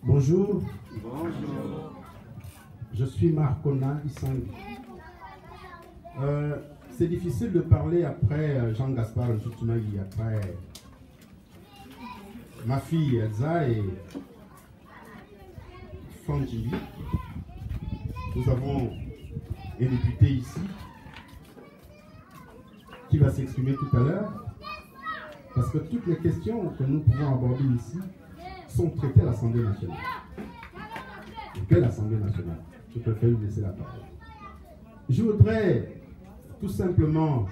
Bonjour. Bonjour. Je suis Marcona Isangui. C'est difficile de parler après Jean-Gaspard Njutumagi, après ma fille Elsa et Fandjili. Nous avons un député ici qui va s'exprimer tout à l'heure, parce que toutes les questions que nous pouvons aborder ici sont traitées à l'Assemblée nationale. Et quelle Assemblée nationale? Je préfère lui laisser la parole. Je voudrais tout simplement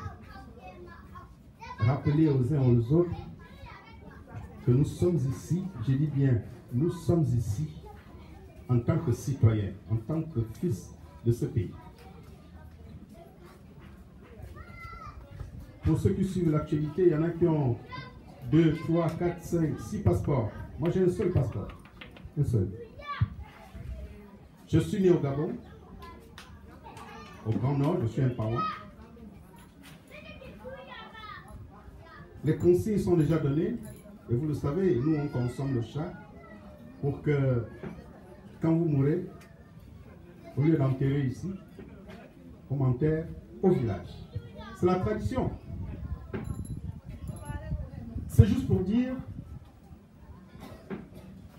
rappeler aux uns aux autres que nous sommes ici, je dis bien, nous sommes ici en tant que citoyens, en tant que fils de ce pays. Pour ceux qui suivent l'actualité, il y en a qui ont 2, 3, 4, 5, 6 passeports. Moi, j'ai un seul passeport. Un seul. Je suis né au Gabon, au Grand Nord, je suis un Paouan. Les consignes sont déjà données, et vous le savez, nous, on consomme le chat pour que, quand vous mourrez, au lieu d'enterrer ici, on m'enterre au village. C'est la tradition. C'est juste pour dire,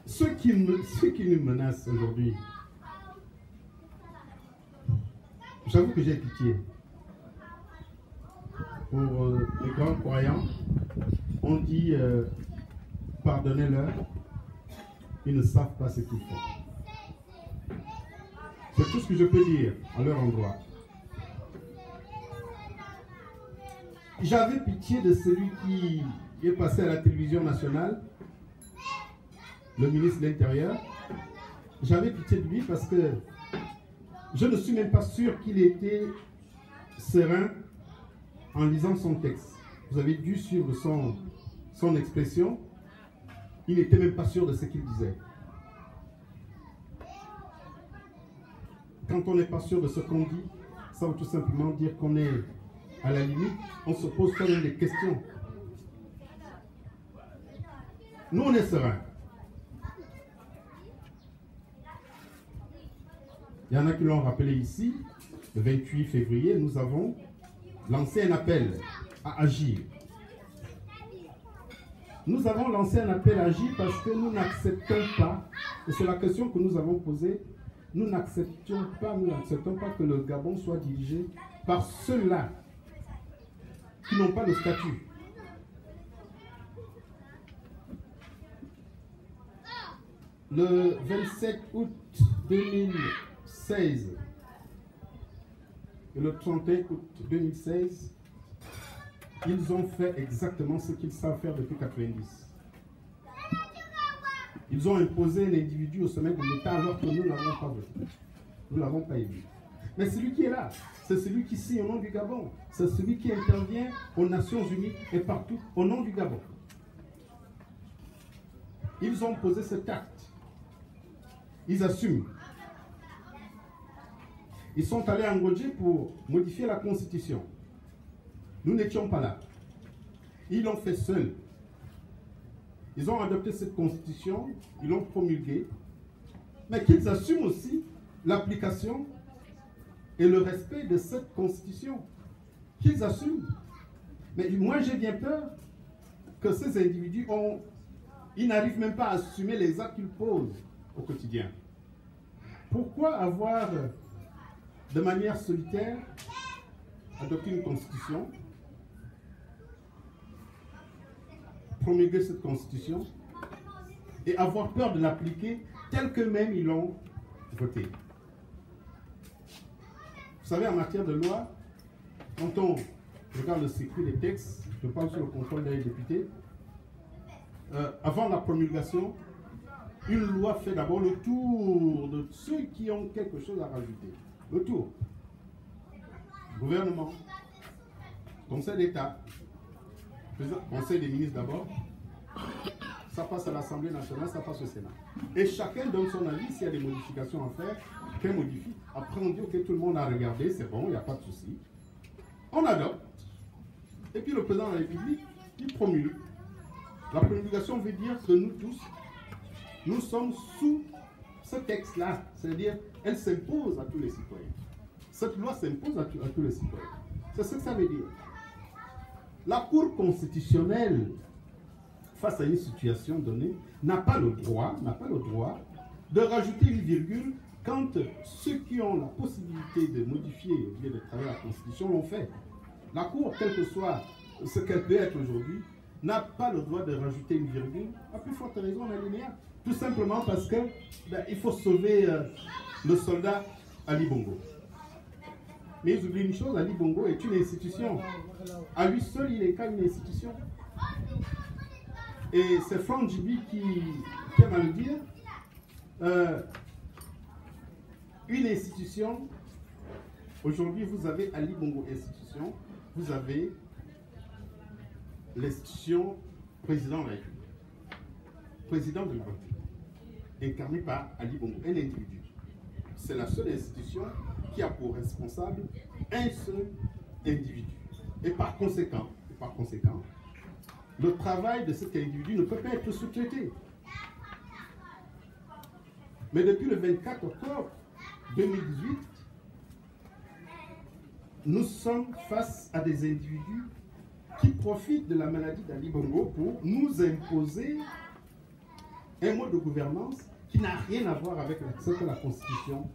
ceux qui nous menacent aujourd'hui, j'avoue que j'ai pitié. Pour les grands croyants, on dit pardonnez-leur, ils ne savent pas ce qu'ils font. C'est tout ce que je peux dire à leur endroit. J'avais pitié de celui qui est passé à la télévision nationale, le ministre de l'Intérieur. J'avais pitié de lui parce que je ne suis même pas sûr qu'il était serein en lisant son texte. Vous avez dû suivre son expression. Il n'était même pas sûr de ce qu'il disait. Quand on n'est pas sûr de ce qu'on dit, ça veut tout simplement dire qu'on est à la limite. On se pose quand même des questions. Nous, on est serein. Il y en a qui l'ont rappelé ici. Le 28 février, nous avons lancé un appel à agir. Nous avons lancé un appel à agir parce que nous n'acceptons pas, et c'est la question que nous avons posée, nous n'acceptons pas que le Gabon soit dirigé par ceux-là qui n'ont pas le statut. Le 27 août 2016 et le 31 août 2016, ils ont fait exactement ce qu'ils savent faire depuis 1990. Ils ont imposé l'individu au sommet de l'État alors que nous ne l'avons pas voté. Nous ne l'avons pas élu. Mais celui qui est là, c'est celui qui signe au nom du Gabon. C'est celui qui intervient aux Nations Unies et partout au nom du Gabon. Ils ont posé cet acte. Ils assument. Ils sont allés en Godji pour modifier la Constitution. Nous n'étions pas là. Ils l'ont fait seuls. Ils ont adopté cette Constitution, ils l'ont promulguée, mais qu'ils assument aussi l'application et le respect de cette Constitution. Qu'ils assument. Mais moi, j'ai bien peur que ces individus ils n'arrivent même pas à assumer les actes qu'ils posent au quotidien. Pourquoi avoir de manière solitaire adopté une constitution, promulguer cette constitution et avoir peur de l'appliquer tel que même ils l'ont voté? Vous savez, en matière de loi, quand on regarde le circuit des textes, je parle sur le contrôle des députés, avant la promulgation, une loi fait d'abord le tour de ceux qui ont quelque chose à rajouter. Le tour. Gouvernement, Conseil d'État, Conseil des ministres d'abord, ça passe à l'Assemblée nationale, ça passe au Sénat. Et chacun donne son avis, s'il y a des modifications à faire, qu'un modifie. Après on dit que tout le monde a regardé, c'est bon, il n'y a pas de souci. On adopte. Et puis le président de la République, il promulgue. La promulgation veut dire que nous tous, nous sommes sous ce texte-là, c'est-à-dire elle s'impose à tous les citoyens. Cette loi s'impose à tous les citoyens. C'est ce que ça veut dire. La Cour constitutionnelle, face à une situation donnée, n'a pas le droit de rajouter une virgule quand ceux qui ont la possibilité de modifier ou bien de travailler la Constitution l'ont fait. La Cour, quel que soit ce qu'elle peut être aujourd'hui, n'a pas le droit de rajouter une virgule, à plus forte raison en alinéa. Tout simplement parce que il faut sauver le soldat Ali Bongo. Mais ils oublient une chose, Ali Bongo est une institution. À lui seul, il n'est qu'une institution. Et c'est Franck Djibi qui aime à le dire. Une institution, aujourd'hui vous avez Ali Bongo institution, vous avez l'institution président de la République, président de la République, incarné par Ali Bongo, un individu. C'est la seule institution qui a pour responsable un seul individu. Et par conséquent, le travail de cet individu ne peut pas être sous-traité. Mais depuis le 24 octobre 2018, nous sommes face à des individus qui profitent de la maladie d'Ali Bongo pour nous imposer un mode de gouvernance qui n'a rien à voir avec ce que la Constitution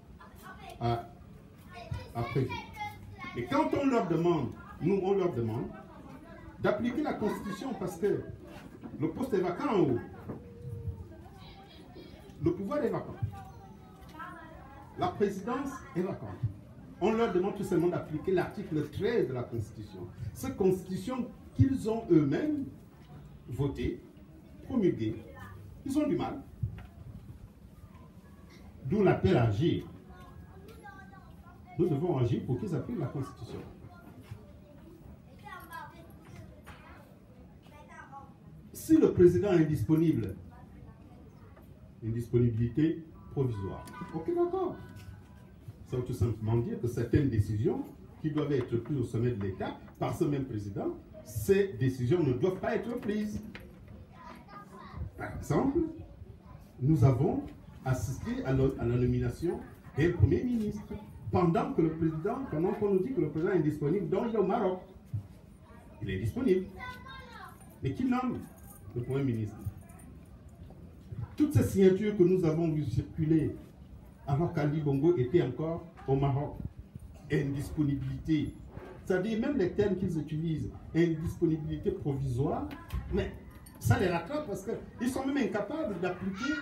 a prévu. Et quand on leur demande, on leur demande d'appliquer la Constitution parce que le poste est vacant en haut, le pouvoir est vacant, la présidence est vacante. On leur demande tout simplement d'appliquer l'article 13 de la Constitution. Cette Constitution qu'ils ont eux-mêmes votée, promulguée. Ils ont du mal. D'où l'appel à agir. Nous devons agir pour qu'ils appliquent la Constitution. Si le président est indisponible, une disponibilité provisoire, ok, d'accord. Ça veut tout simplement dire que certaines décisions qui doivent être prises au sommet de l'État par ce même président, ces décisions ne doivent pas être prises. Par exemple, nous avons assisté à la nomination d'un Premier ministre pendant qu'on nous dit que le président est disponible, donc il est au Maroc. Il est disponible. Mais qui nomme le Premier ministre? Toutes ces signatures que nous avons vues circuler alors qu'Ali Bongo était encore au Maroc, indisponibilité, c'est-à-dire même les termes qu'ils utilisent, indisponibilité provisoire, mais ça les rattrape parce qu'ils sont même incapables d'appliquer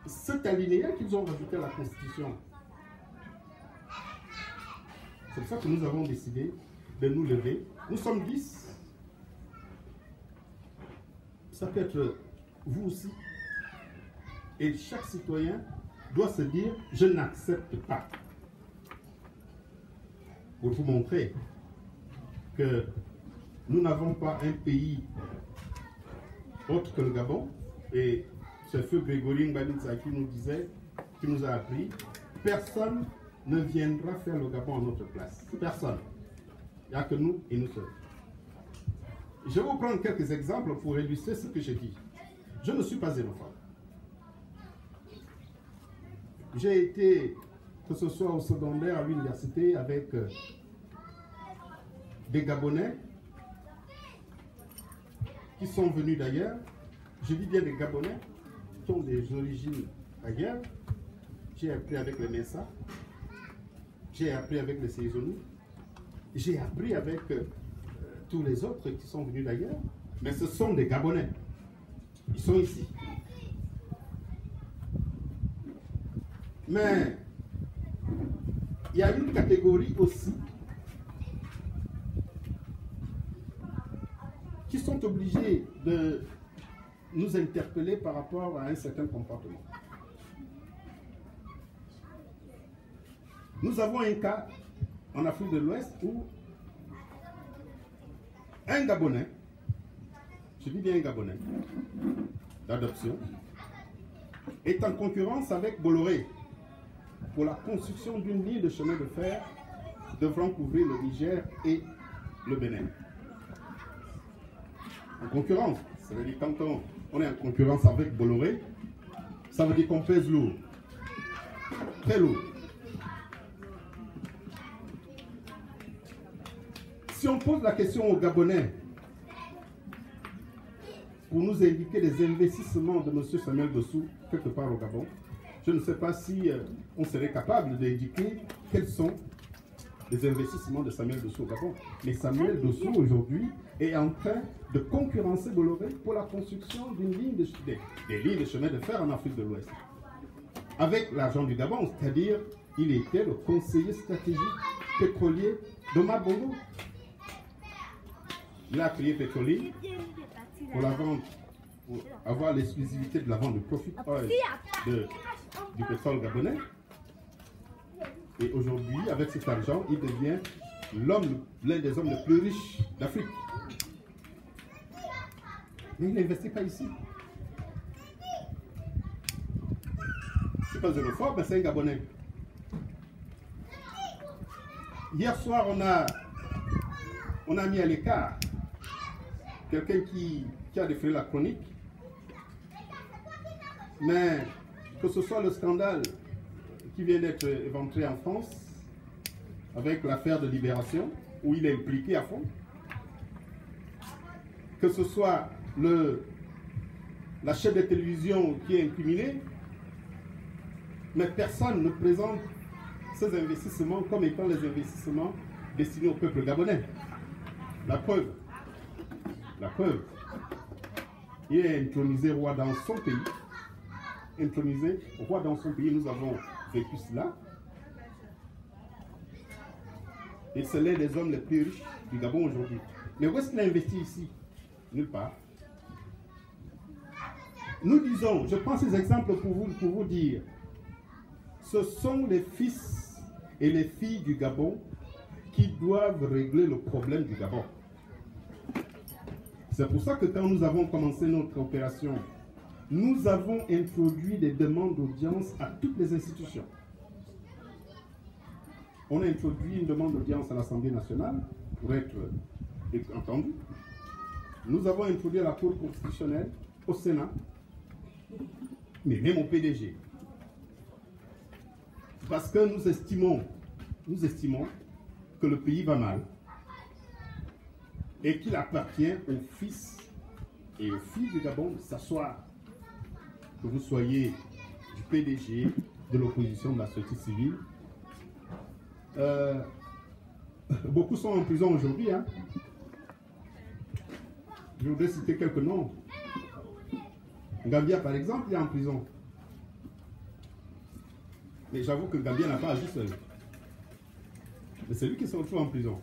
cet alinéa qu'ils ont rajouté à la Constitution. C'est pour ça que nous avons décidé de nous lever. Nous sommes 10. Ça peut être vous aussi. Et chaque citoyen doit se dire, je n'accepte pas. Pour vous montrer que nous n'avons pas un pays autre que le Gabon. Et ce feu Grégory Mbalitsa qui nous disait, qui nous a appris, personne ne viendra faire le Gabon à notre place. Personne. Il n'y a que nous et nous seuls. Je vais vous prendre quelques exemples pour illustrer ce que j'ai dit. Je ne suis pas xénophobe. J'ai été, que ce soit au secondaire, à l'université, avec des Gabonais qui sont venus d'ailleurs. Je dis bien des Gabonais qui ont des origines ailleurs. J'ai appris avec les Messa, j'ai appris avec les Sézonou, j'ai appris avec tous les autres qui sont venus d'ailleurs. Mais ce sont des Gabonais. Ils sont ici. Mais il y a une catégorie aussi qui sont obligés de nous interpeller par rapport à un certain comportement. Nous avons un cas en Afrique de l'Ouest où un Gabonais, je dis bien un Gabonais, d'adoption, est en concurrence avec Bolloré pour la construction d'une ligne de chemin de fer devant couvrir le Niger et le Bénin. En concurrence, ça veut dire quand on est en concurrence avec Bolloré, Ça veut dire qu'on pèse lourd. Très lourd. Si on pose la question aux Gabonais pour nous indiquer les investissements de M. Samuel Dossou quelque part au Gabon, je ne sais pas si on serait capable d'indiquer quels sont les investissements de Samuel Dossou au Gabon. Mais Samuel Dossou aujourd'hui est en train de concurrencer Bolloré pour la construction d'une ligne des lignes de chemin de fer en Afrique de l'Ouest. Avec l'argent du Gabon, c'est-à-dire il était le conseiller stratégique pétrolier d'Omar Bongo. Il a créé Pétrolier pour la vente, pour avoir l'exclusivité de la vente du profit oil du pétrole gabonais. Et aujourd'hui, avec cet argent, il devient l'un des hommes les plus riches d'Afrique. Mais il n'investit pas ici. Je ne suis pas xénophobe, mais c'est un Gabonais. Hier soir, on a mis à l'écart quelqu'un qui a défrayé la chronique. Mais que ce soit le scandale qui vient d'être éventré en France, avec l'affaire de Libération, où il est impliqué à fond, que ce soit la chaîne de télévision qui est incriminée, mais personne ne présente ces investissements comme étant les investissements destinés au peuple gabonais. La preuve, il est intronisé roi dans son pays. Intronisé roi dans son pays, nous avons vécu cela. Et c'est l'un des hommes les plus riches du Gabon aujourd'hui. Mais où est-ce qu'il a investi ici? Nulle part. Nous disons, je prends ces exemples pour vous dire, ce sont les fils et les filles du Gabon qui doivent régler le problème du Gabon. C'est pour ça que quand nous avons commencé notre opération, nous avons introduit des demandes d'audience à toutes les institutions. On a introduit une demande d'audience à l'Assemblée nationale pour être entendu. Nous avons introduit à la Cour constitutionnelle, au Sénat, mais même au PDG. Parce que nous estimons que le pays va mal et qu'il appartient aux fils et aux filles du Gabon de s'asseoir. Que vous soyez du PDG, de l'opposition, de la société civile. Beaucoup sont en prison aujourd'hui. Hein. Je voudrais citer quelques noms. Gambia, par exemple, il est en prison. Mais j'avoue que Gambia n'a pas agi seul. Mais c'est lui qui se retrouve en prison.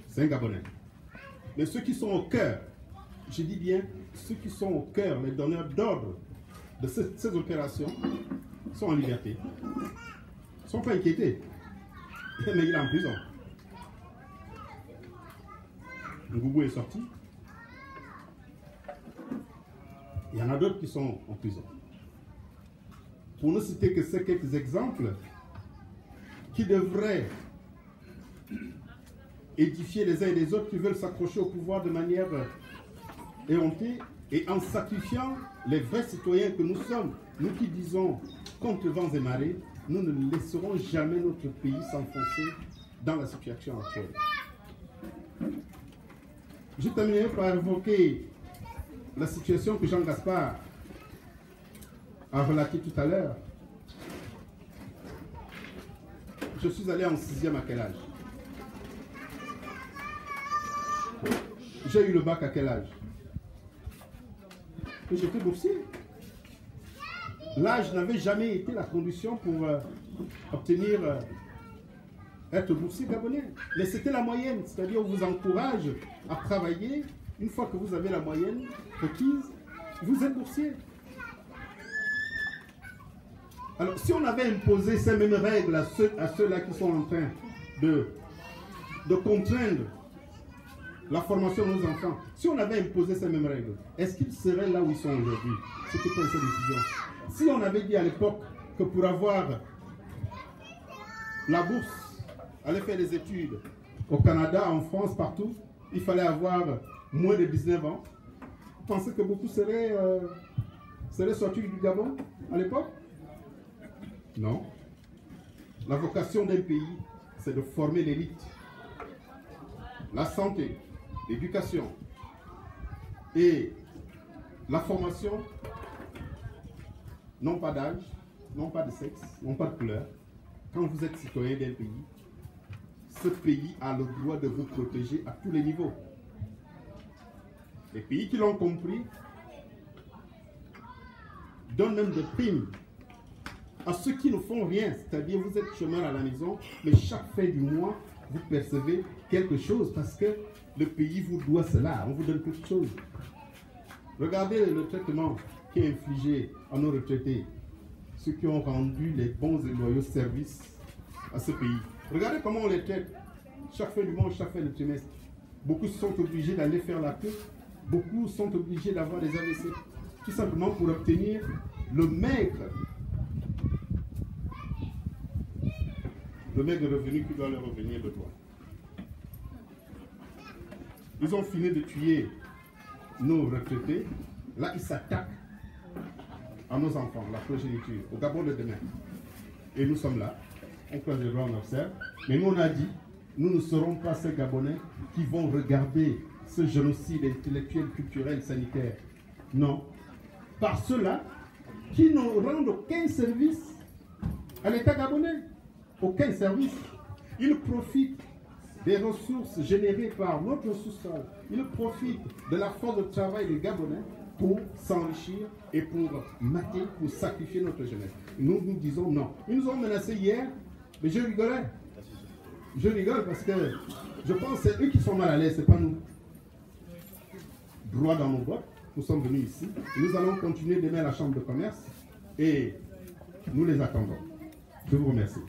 C'est un Gabonais. Mais ceux qui sont au cœur, je dis bien, ceux qui sont au cœur, les donneurs d'ordre de ces opérations, sont en liberté. Ils ne sont pas inquiétés. Mais il est en prison. Ngoubou est sorti. Il y en a d'autres qui sont en prison. Pour ne citer que ces quelques exemples qui devraient édifier les uns et les autres qui veulent s'accrocher au pouvoir de manière éhontée et en sacrifiant les vrais citoyens que nous sommes, nous qui disons contre vents et marées, nous ne laisserons jamais notre pays s'enfoncer dans la situation actuelle. Je terminerai par évoquer la situation que Jean Gaspard a relatée tout à l'heure. Je suis allé en 6e à quel âge? J'ai eu le bac à quel âge? J'étais boursier. L'âge n'avait jamais été la condition pour obtenir être boursier gabonais. Mais c'était la moyenne, c'est-à-dire on vous encourage à travailler. Une fois que vous avez la moyenne requise, vous êtes boursier. Alors, si on avait imposé ces mêmes règles à ceux-là qui sont en train de contraindre la formation de nos enfants, si on avait imposé ces mêmes règles, est-ce qu'ils seraient là où ils sont aujourd'hui? Ceux qui prennent ces décisions. Si on avait dit à l'époque que pour avoir la bourse, aller faire des études au Canada, en France, partout, il fallait avoir moins de 19 ans, vous pensez que beaucoup seraient serait sorti du Gabon à l'époque? Non. La vocation d'un pays, c'est de former l'élite. La santé, l'éducation et la formation n'ont pas d'âge, n'ont pas de sexe, n'ont pas de couleur. Quand vous êtes citoyen d'un pays, ce pays a le droit de vous protéger à tous les niveaux. Les pays qui l'ont compris donnent même des primes à ceux qui ne font rien, c'est-à-dire vous êtes chômeur à la maison, mais chaque fin du mois, vous percevez quelque chose parce que le pays vous doit cela, on vous donne quelque chose. Regardez le traitement qui est infligé à nos retraités, ceux qui ont rendu les bons et loyaux services à ce pays. Regardez comment on les traite chaque fin du mois, chaque fin de trimestre. Beaucoup sont obligés d'aller faire la queue, beaucoup sont obligés d'avoir des AVC, tout simplement pour obtenir le maigre revenu qui doit leur revenir de droit. Ils ont fini de tuer nos retraités. Là, ils s'attaquent à nos enfants, la progéniture, au Gabon de demain. Et nous sommes là, on croise les doigts, on observe. Mais nous, on a dit, nous ne serons pas ces Gabonais qui vont regarder ce génocide intellectuel, culturel, sanitaire. Non. Par ceux-là qui ne rendent aucun service à l'État gabonais. Aucun service. Ils profitent des ressources générées par notre sous-sol. Ils profitent de la force de travail des Gabonais pour s'enrichir et pour mater, pour sacrifier notre jeunesse. Nous nous disons non. Ils nous ont menacés hier, mais je rigolais. Je rigole parce que je pense que c'est eux qui sont mal à l'aise, ce n'est pas nous. Droit dans nos bottes, nous sommes venus ici. Nous allons continuer demain à la Chambre de commerce et nous les attendons. Je vous remercie.